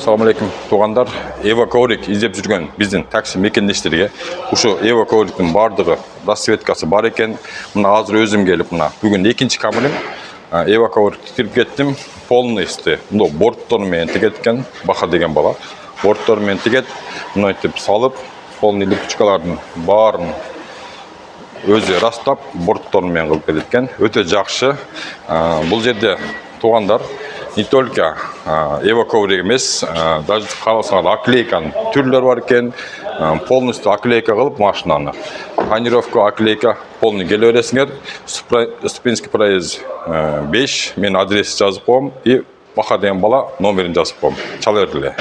Assalamu alaikum туғандар. Эва Коврик издеп жүрген біздің такси мекендештерге ушу Эва Ковриктің бардығы расцветкасы бар екен. Мына азыр өзім келіп, мына бүгін екінші камерім Эва Коврикті кіріп кеттім. Полный істі. Мұнда борттарымен тігеткен, Баха деген бала. Борттарымен тігет, мұны айтып салып, полный липучкалардың барын өзі растап, борттарымен қылып кеткен. Өте жақсы. Бұл жерде туғандар не только Эва Коврик емес, даже қаласаңыз оклейканың түрлері бар екен, полностью оклейка қылып машинаны. Тонировка, оклейка, полный келе бересіңдер. Ступинский проезд 5, мен адрес жазып қойым, и Баха деген бала номерін жазып қойым. Чала берділер.